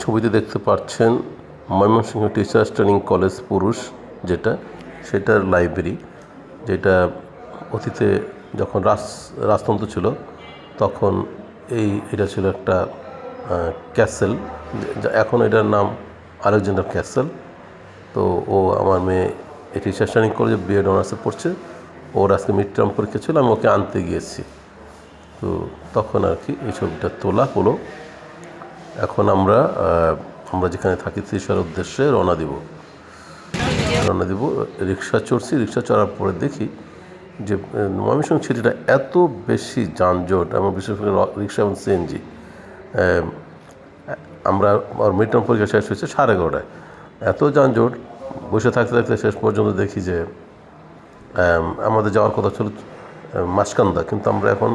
ছবিতে দেখতে পাচ্ছেন ময়মনসিংহ টিচার্স ট্রেনিং কলেজ পুরুষ সেটার লাইব্রেরি, যেটা অতীতে যখন রাজতন্ত্র ছিল তখন এটা ছিল একটা ক্যাসেল। এখন এটার নাম আলেকজান্ডার ক্যাসেল। তো আমার মেয়ে এই টিচার্স ট্রেনিং কলেজে বিএড অনার্সে পড়ছে। ওর আজকে মিড টার্ম পরীক্ষা ছিল, আমি ওকে আনতে গিয়েছি। তো তখন আর কি এই ছবিটা তোলা হলো। এখন আমরা যেখানে থাকি ত্রিশার উদ্দেশ্যে রওনা দিব। রিক্সা চড়ছি। রিক্সা চড়ার পরে দেখি যে ময়মনসিংহ সিটিটা এত বেশি যানজট, এবং বিশেষ করে রিক্সা এবং সিএনজি। আমরা মিড টার্ম পরীক্ষা শেষ হয়েছে 11:30টায়। এত যানজট, বসে থাকতে থাকতে শেষ পর্যন্ত দেখি যে আমাদের যাওয়ার কথা ছিল মাসকান্দা, কিন্তু আমরা এখন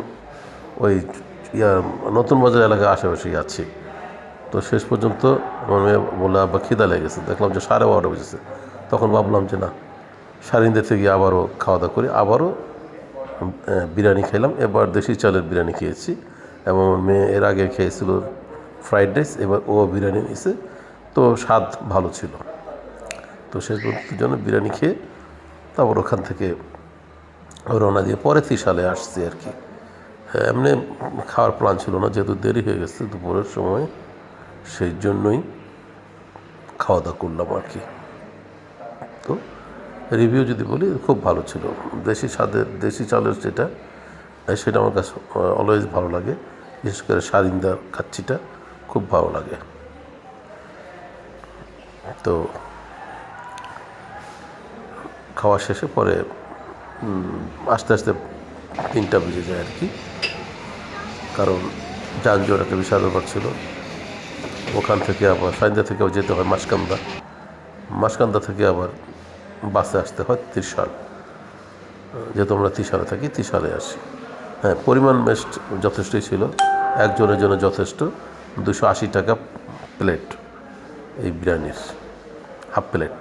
ওই নতুন বাজার এলাকায় আশেপাশেই আছি। তো শেষ পর্যন্ত আমার মেয়ে বলে আবার খিদা লেগেছে, দেখলাম যে 12:30 বেজেছে। তখন ভাবলাম যে না, সারিন্দা থেকে আবারও খাওয়া দাওয়া করি। আবারও বিরিয়ানি খেলাম। এবার দেশি চালের বিরিয়ানি খেয়েছি, এবং আমার মেয়ে এর আগে খেয়েছিল ফ্রাইড রাইস, এবার ও বিরিয়ানি নিয়েছে। তো স্বাদ ভালো ছিল। তো শেষ পর্যন্ত জন্য বিরিয়ানি খেয়ে তারপর ওখান থেকে রওনা দিয়ে পরে ত্রিশালে আসছি আর কি। এমনি খাওয়ার প্ল্যান ছিল না, যেহেতু দেরি হয়ে গেছে দুপুরের সময়, সেই জন্যই খাওয়া দাওয়া করলাম আর কি। তো রিভিউ যদি বলি, খুব ভালো ছিল। দেশি চালের সেটা আমার কাছে অলওয়েজ ভালো লাগে। বিশেষ করে সারিন্দার কাচ্চিটা খুব ভালো লাগে। তো খাওয়া শেষে পরে আস্তে আস্তে 3টা বেজে যায় আর কি, কারণ যানজট একটা বিশাল ব্যাপার ছিল। ওখান থেকে আবার সারিন্দা থেকেও যেতে হয় মাসকান্দা থেকে আবার বাসে আসতে হয় ত্রিশাল। যেহেতু আমরা ত্রিশালে থাকি, ত্রিশালে আসি। হ্যাঁ, পরিমাণ বেশ যথেষ্টই ছিল, একজনের জন্য যথেষ্ট। 280 টাকা প্লেট এই বিরিয়ানির, হাফ প্লেট।